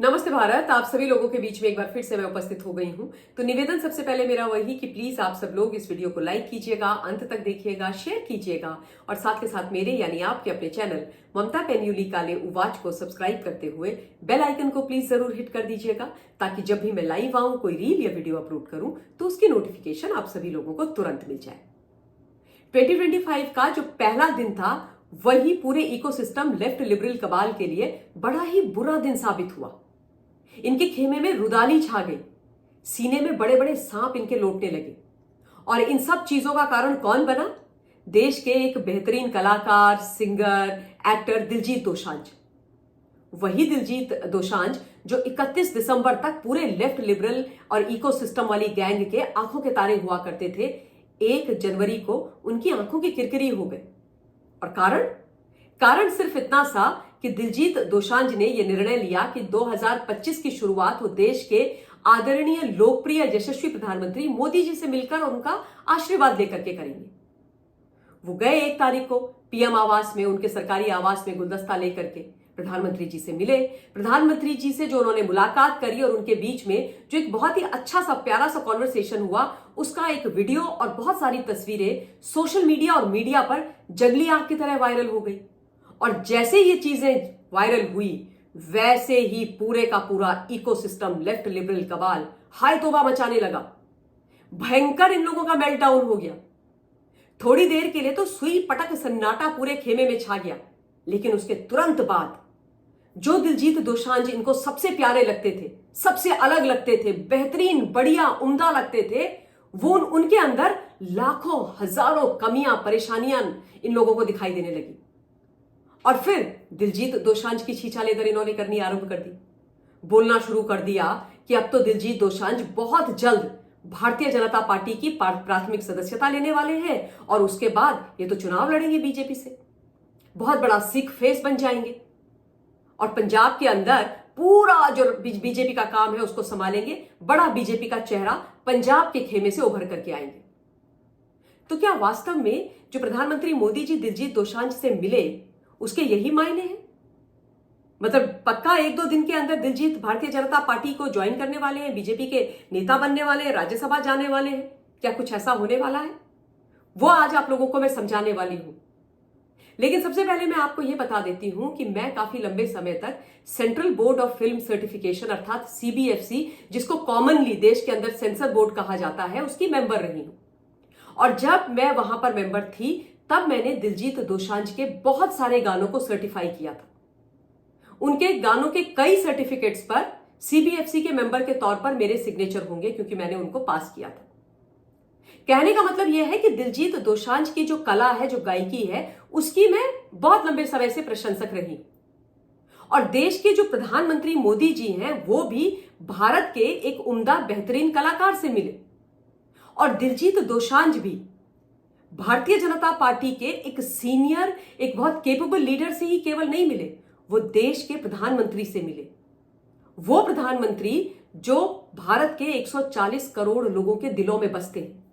नमस्ते भारत। आप सभी लोगों के बीच में एक बार फिर से मैं उपस्थित हो गई हूं। तो निवेदन सबसे पहले मेरा वही कि प्लीज आप सब लोग इस वीडियो को लाइक कीजिएगा, अंत तक देखिएगा, शेयर कीजिएगा और साथ के साथ मेरे यानी आपके अपने चैनल ममता पेन्युली काले उवाच को सब्सक्राइब करते हुए बेल आइकन को प्लीज जरूर हिट कर दीजिएगा, ताकि जब भी मैं लाइव आऊं, कोई रील या वीडियो अपलोड करूं तो उसकी नोटिफिकेशन आप सभी लोगों को तुरंत मिल जाए। 2025 का जो पहला दिन था वही पूरे इकोसिस्टम लेफ्ट लिबरल कबाल के लिए बड़ा ही बुरा दिन साबित हुआ। इनके खेमे में रुदाली छा गई, सीने में बड़े बड़े सांप इनके लौटने लगे। और इन सब चीजों का कारण कौन बना? देश के एक बेहतरीन कलाकार, सिंगर, एक्टर दिलजीत दोसांझ। वही दिलजीत दोसांझ जो 31 दिसंबर तक पूरे लेफ्ट लिबरल और इकोसिस्टम वाली गैंग के आंखों के तारे हुआ करते थे, 1 जनवरी को उनकी आंखों की किरकिरी हो गई। और कारण सिर्फ इतना सा कि दिलजीत दोसांझ ने यह निर्णय लिया कि 2025 की शुरुआत वो देश के आदरणीय, लोकप्रिय, यशस्वी प्रधानमंत्री मोदी जी से मिलकर उनका आशीर्वाद लेकर के करेंगे। वो गए 1 तारीख को पीएम आवास में, उनके सरकारी आवास में गुलदस्ता लेकर के प्रधानमंत्री जी से मिले। प्रधानमंत्री जी से जो उन्होंने मुलाकात करी और उनके बीच में जो एक बहुत ही अच्छा सा प्यारा सा कॉन्वर्सेशन हुआ, उसका एक वीडियो और बहुत सारी तस्वीरें सोशल मीडिया और मीडिया पर जंगली आग की तरह वायरल हो गई। और जैसे ये चीजें वायरल हुई, वैसे ही पूरे का पूरा इकोसिस्टम लेफ्ट लिबरल कबाल हाय तौबा मचाने लगा। भयंकर इन लोगों का मेल्टडाउन हो गया। थोड़ी देर के लिए तो सुई पटक सन्नाटा पूरे खेमे में छा गया, लेकिन उसके तुरंत बाद जो दिलजीत दोसांझ इनको सबसे प्यारे लगते थे, सबसे अलग लगते थे, बेहतरीन, बढ़िया, उम्दा लगते थे, वो उनके अंदर लाखों हजारों कमियां, परेशानियां इन लोगों को दिखाई देने लगी। और फिर दिलजीत दोसांझ की छीछालेदर इन्होंने करनी आरंभ कर दी। बोलना शुरू कर दिया कि अब तो दिलजीत दोसांझ बहुत जल्द भारतीय जनता पार्टी की प्राथमिक सदस्यता लेने वाले हैं और उसके बाद ये तो चुनाव लड़ेंगे बीजेपी से, बहुत बड़ा सिख फेस बन जाएंगे और पंजाब के अंदर पूरा जो बीजेपी का काम है उसको संभालेंगे। बड़ा बीजेपी का चेहरा पंजाब के खेमे से उभर करके आएंगे। तो क्या वास्तव में जो प्रधानमंत्री मोदी जी दिलजीत दोसांझ से मिले उसके यही मायने हैं? मतलब पक्का 1-2 दिन के अंदर दिलजीत भारतीय जनता पार्टी को ज्वाइन करने वाले हैं, बीजेपी के नेता बनने वाले हैं, राज्यसभा जाने वाले हैं? क्या कुछ ऐसा होने वाला है? वो आज आप लोगों को मैं समझाने वाली हूं। लेकिन सबसे पहले मैं आपको यह बता देती हूं कि मैं काफी लंबे समय तक central board of film certification अर्थात सीबीएफसी, जिसको कॉमनली देश के अंदर सेंसर बोर्ड कहा जाता है, उसकी मेंबर रही हूं। और जब मैं वहां पर मेंबर थी तब मैंने दिलजीत दोसांझ के बहुत सारे गानों को सर्टिफाई किया था। उनके गानों के कई सर्टिफिकेट्स पर सीबीएफसी के मेंबर के तौर पर मेरे सिग्नेचर होंगे, क्योंकि मैंने उनको पास किया था। कहने का मतलब यह है कि दिलजीत दोसांझ की जो कला है, जो गायकी है, उसकी मैं बहुत लंबे समय से प्रशंसक रही। और देश के जो प्रधानमंत्री मोदी जी हैं, वो भी भारत के एक उम्दा, बेहतरीन कलाकार से मिले। और दिलजीत दोसांझ भी भारतीय जनता पार्टी के एक सीनियर, एक बहुत केपेबल लीडर से ही केवल नहीं मिले, वो देश के प्रधानमंत्री से मिले। वो प्रधानमंत्री जो भारत के 140 करोड़ लोगों के दिलों में बसते हैं।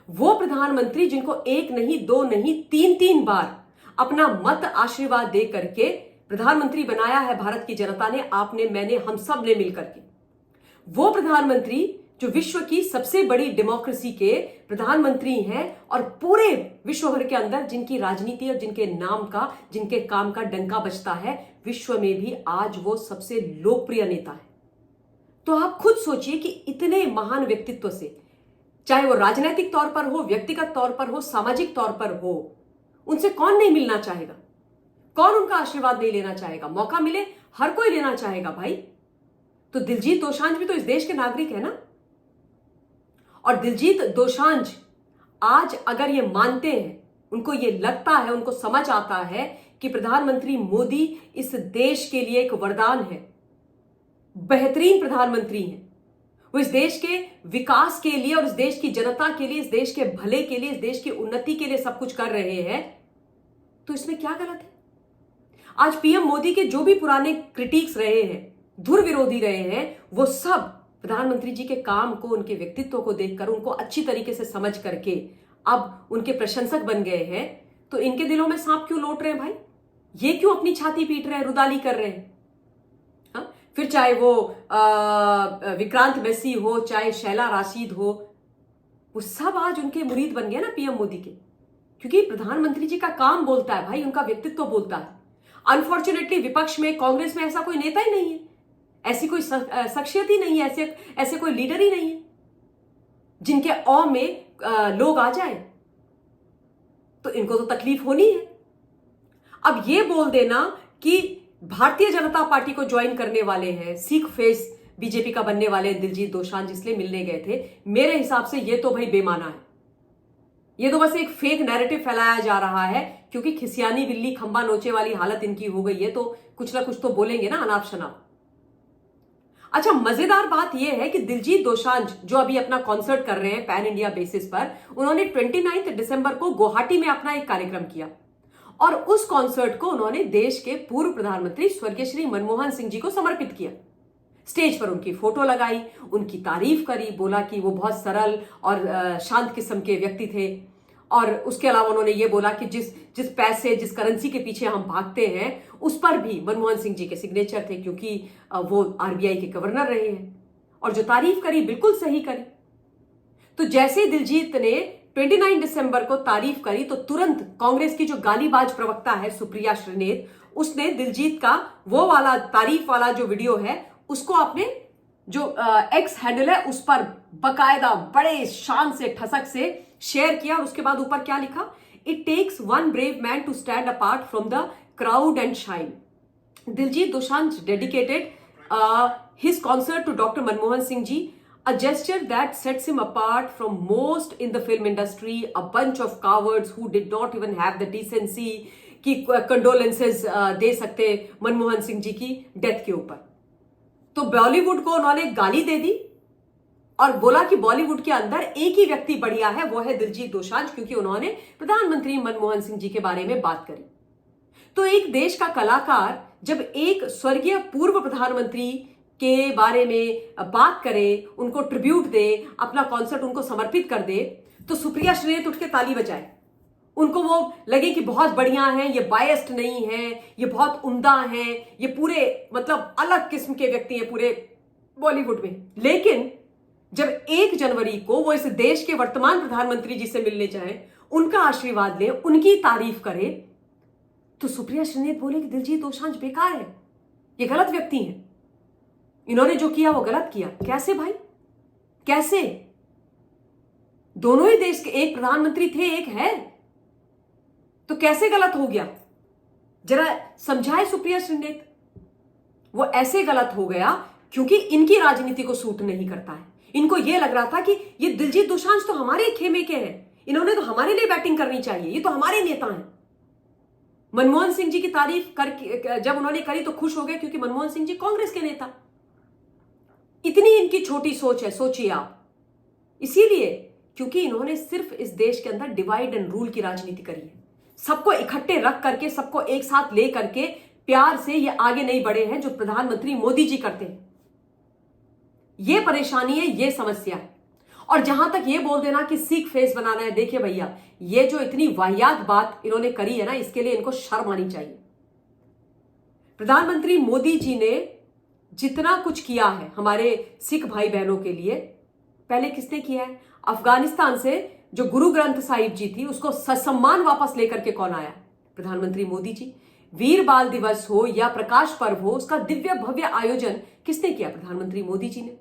वो प्रधानमंत्री जिनको 1 नहीं, 2 नहीं, 3 बार अपना मत, आशीर्वाद दे करके प्रधानमंत्री बनाया है भारत की जनता ने, आपने, मैंने, हम सब ने मिलकर के। वो प्रधानमंत्री जो विश्व की सबसे बड़ी डेमोक्रेसी के प्रधानमंत्री हैं और पूरे विश्व भर के अंदर जिनकी राजनीति और जिनके नाम का, जिनके काम का डंका बजता है, विश्व में भी आज वो सबसे लोकप्रिय नेता है। तो आप खुद सोचिए कि इतने महान व्यक्तित्व से, चाहे वो राजनीतिक तौर पर हो, व्यक्तिगत तौर पर हो, सामाजिक तौर पर हो, उनसे कौन नहीं मिलना चाहेगा? कौन उनका आशीर्वाद नहीं लेना चाहेगा? मौका मिले हर कोई लेना चाहेगा भाई। तो दिलजीत दोसांझ भी तो इस देश के नागरिक है ना। और दिलजीत दोसांझ आज अगर ये मानते हैं, उनको ये लगता है, उनको समझ आता है कि प्रधानमंत्री मोदी इस देश के लिए एक वरदान है, बेहतरीन प्रधानमंत्री हैं, वो इस देश के विकास के लिए और इस देश की जनता के लिए, इस देश के भले के लिए, इस देश की उन्नति के लिए सब कुछ कर रहे हैं, तो इसमें क्या गलत है? आज पीएम मोदी के जो भी पुराने क्रिटिक्स रहे हैं, धुर विरोधी रहे हैं, वो सब प्रधानमंत्री जी के काम को, उनके व्यक्तित्व को देखकर, उनको अच्छी तरीके से समझ करके अब उनके प्रशंसक बन गए हैं। तो इनके दिलों में सांप क्यों लौट रहे हैं भाई? ये क्यों अपनी छाती पीट रहे हैं, रुदाली कर रहे हैं? फिर चाहे वो विक्रांत मैसी हो, चाहे शैला राशिद हो, वो सब आज उनके मुरीद बन गए ना पीएम मोदी के, क्योंकि प्रधानमंत्री जी का काम बोलता है भाई, उनका व्यक्तित्व बोलता है। अनफॉर्चुनेटली विपक्ष में, कांग्रेस में ऐसा कोई नेता ही नहीं है, ऐसी कोई शख्सियत ही नहीं है, ऐसे कोई लीडर ही नहीं है जिनके औ में लोग आ जाए, तो इनको तो तकलीफ होनी है। अब ये बोल देना कि भारतीय जनता पार्टी को ज्वाइन करने वाले हैं, सिख फेस बीजेपी का बनने वाले दिलजीत दोसांझ इसलिए मिलने गए थे, मेरे हिसाब से ये तो भाई बेमाना है। ये तो बस एक फेक नैरेटिव फैलाया जा रहा है, क्योंकि खिसियानी बिल्ली खंबा नोचे वाली हालत इनकी हो गई है, तो कुछ ना कुछ तो बोलेंगे ना अनाप शनाप। अच्छा, मजेदार बात यह है कि दिलजीत दोसांझ जो अभी अपना कॉन्सर्ट कर रहे हैं पैन इंडिया बेसिस पर, उन्होंने 29 दिसंबर को गुवाहाटी में अपना एक कार्यक्रम किया और उस कॉन्सर्ट को उन्होंने देश के पूर्व प्रधानमंत्री स्वर्गीय श्री मनमोहन सिंह जी को समर्पित किया। स्टेज पर उनकी फोटो लगाई, उनकी तारीफ करी, बोला कि वो बहुत सरल और शांत किस्म के व्यक्ति थे। और उसके अलावा उन्होंने ये बोला कि जिस पैसे, जिस करेंसी के पीछे हम भागते हैं, उस पर भी मनमोहन सिंह जी के सिग्नेचर थे, क्योंकि वो आरबीआई के गवर्नर रहे हैं। और जो तारीफ करी बिल्कुल सही करी। तो जैसे ही दिलजीत ने 29 दिसंबर को तारीफ करी, तो तुरंत कांग्रेस की जो गालीबाज प्रवक्ता है सुप्रिया श्रीनेत, उसने दिलजीत का वो वाला तारीफ वाला जो वीडियो है उसको अपने जो एक्स हैंडल है उस पर बकायदा बड़े शान से, ठसक से शेयर किया। और उसके बाद ऊपर क्या लिखा, it takes one brave man to stand apart from the crowd and shine. Diljit Dosanjh dedicated his concert to Dr. Manmohan Singh ji, a gesture that sets him apart from most in the film industry, a bunch of cowards who did not even have the decency कि condolences दे सकते मनमोहन सिंह जी की death के ऊपर। तो बॉलीवुड को उन्होंने गाली दे दी और बोला कि बॉलीवुड के अंदर एक ही व्यक्ति बढ़िया है, वो है दिलजीत दोसांझ, क्योंकि उन्होंने प्रधानमंत्री मनमोहन सिंह जी के बारे में बात करी। तो एक देश का कलाकार जब एक स्वर्गीय पूर्व प्रधानमंत्री के बारे में बात करे, उनको ट्रिब्यूट दे, अपना कॉन्सर्ट उनको समर्पित कर दे, तो सुप्रिया श्रीनेत उठ के ताली बजाए, उनको वो लगे कि बहुत बढ़िया है, ये बायस्ड नहीं है, ये बहुत उम्दा है, ये पूरे मतलब अलग किस्म के व्यक्ति हैं पूरे बॉलीवुड में। लेकिन जब 1 जनवरी को वो इस देश के वर्तमान प्रधानमंत्री जी से मिलने जाए, उनका आशीर्वाद ले, उनकी तारीफ करे, तो सुप्रिया श्रीनेत बोले कि दिलजीत दोसांझ बेकार है, ये गलत व्यक्ति है, इन्होंने जो किया वो गलत किया। कैसे भाई, कैसे? दोनों ही देश के एक प्रधानमंत्री थे, एक है, तो कैसे गलत हो गया? जरा समझाए सुप्रिया श्रीनेत। वो ऐसे गलत हो गया क्योंकि इनकी राजनीति को सूट नहीं करता है। इनको यह लग रहा था कि ये दिलजीत दोसांझ तो हमारे खेमे के हैं, इन्होंने तो हमारे लिए बैटिंग करनी चाहिए, ये तो हमारे नेता हैं। मनमोहन सिंह जी की तारीफ करके जब उन्होंने करी तो खुश हो गए, क्योंकि मनमोहन सिंह जी कांग्रेस के नेता। इतनी इनकी छोटी सोच है, सोचिए आप। इसीलिए क्योंकि इन्होंने सिर्फ इस देश के अंदर डिवाइड एंड रूल की राजनीति करी है, सबको इकट्ठे रख करके, सबको एक साथ ले करके प्यार से ये आगे नहीं बढ़े हैं जो प्रधानमंत्री मोदी जी करते हैं। ये परेशानी है, ये समस्या है। और जहां तक ये बोल देना कि सिख फेस बनाना है, देखिए भैया, ये जो इतनी वाहियात बात इन्होंने करी है ना, इसके लिए इनको शर्म आनी चाहिए। प्रधानमंत्री मोदी जी ने जितना कुछ किया है हमारे सिख भाई बहनों के लिए, पहले किसने किया है? अफगानिस्तान से जो गुरु ग्रंथ साहिब जी थी उसको ससम्मान वापस लेकर के कौन आया? प्रधानमंत्री मोदी जी। वीर बाल दिवस हो या प्रकाश पर्व हो, उसका दिव्य भव्य आयोजन किसने किया? प्रधानमंत्री मोदी जी ने।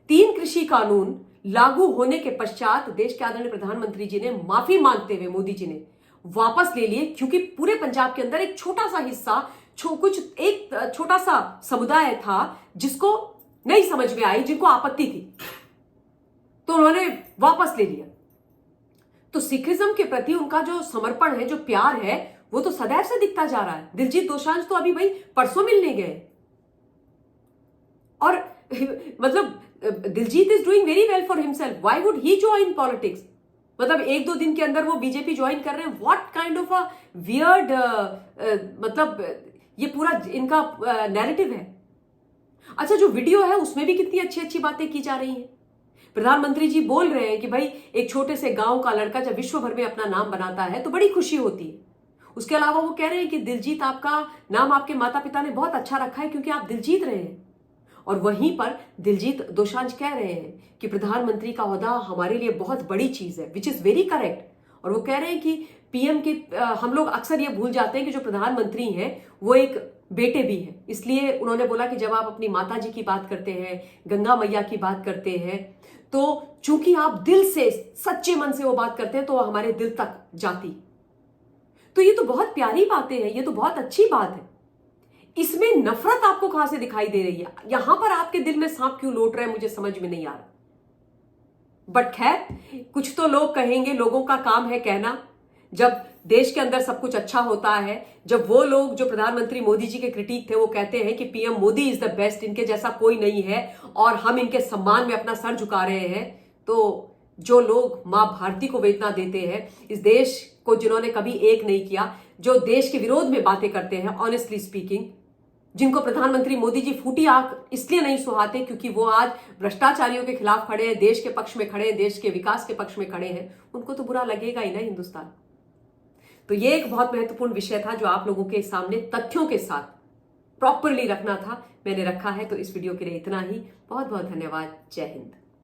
3 कृषि कानून लागू होने के पश्चात देश के आदरणीय प्रधानमंत्री जी ने माफी मांगते हुए मोदी जी ने वापस ले लिए, क्योंकि पूरे पंजाब के अंदर एक छोटा सा हिस्सा, एक छोटा सा समुदाय था जिसको नहीं समझ में आई, जिनको आपत्ति थी, तो उन्होंने वापस ले लिया। तो सिखिज्म के प्रति उनका जो समर्पण है, जो प्यार है, वो तो सदैव से दिखता जा रहा है। दिलजीत दोसांझ तो अभी भाई परसों मिलने गए और मतलब Diljit is doing very well for himself, why would he join politics? मतलब 1-2 दिन के अंदर वो बीजेपी ज्वाइन कर रहे हैं। What kind of a weird मतलब ये पूरा इनका नैरेटिव है। अच्छा, जो वीडियो है उसमें भी कितनी अच्छी अच्छी बातें की जा रही हैं। प्रधानमंत्री जी बोल रहे हैं कि भाई एक छोटे से गांव का लड़का जब विश्व भर में अपना नाम बनाता है तो बड़ी खुशी होती है। उसके अलावा वो कह रहे हैं कि दिलजीत, आपका नाम आपके माता पिता ने बहुत अच्छा रखा है क्योंकि आप दिलजीत रहे हैं। और वहीं पर दिलजीत दोसांझ कह रहे हैं कि प्रधानमंत्री का ओहदा हमारे लिए बहुत बड़ी चीज है, विच इज वेरी करेक्ट। और वो कह रहे हैं कि पीएम के हम लोग अक्सर ये भूल जाते हैं कि जो प्रधानमंत्री हैं वो एक बेटे भी हैं। इसलिए उन्होंने बोला कि जब आप अपनी माता जी की बात करते हैं, गंगा मैया की बात करते हैं, तो चूंकि आप दिल से सच्चे मन से वो बात करते हैं तो वो हमारे दिल तक जाती। तो ये तो बहुत प्यारी बातें हैं, ये तो बहुत अच्छी बात है। इसमें नफरत आपको कहां से दिखाई दे रही है? यहां पर आपके दिल में सांप क्यों लौट रहा है, मुझे समझ में नहीं आ रहा। बट खैर, कुछ तो लोग कहेंगे, लोगों का काम है कहना। जब देश के अंदर सब कुछ अच्छा होता है, जब वो लोग जो प्रधानमंत्री मोदी जी के क्रिटिक थे वो कहते हैं कि PM Modi is the best, इनके जैसा कोई नहीं है और हम इनके सम्मान में अपना सर झुका रहे हैं, तो जो लोग मां भारती को वेदना देते हैं, इस देश को जिन्होंने कभी एक नहीं किया, जो देश के विरोध में बातें करते हैं, ऑनेस्टली स्पीकिंग, जिनको प्रधानमंत्री मोदी जी फूटी आंख इसलिए नहीं सुहाते क्योंकि वो आज भ्रष्टाचारियों के खिलाफ खड़े हैं, देश के पक्ष में खड़े हैं, देश के विकास के पक्ष में खड़े हैं, उनको तो बुरा लगेगा ही ना हिंदुस्तान। तो ये एक बहुत महत्वपूर्ण विषय था जो आप लोगों के सामने तथ्यों के साथ प्रॉपरली रखना था, मैंने रखा है। तो इस वीडियो के लिए इतना ही। बहुत बहुत धन्यवाद। जय हिंद।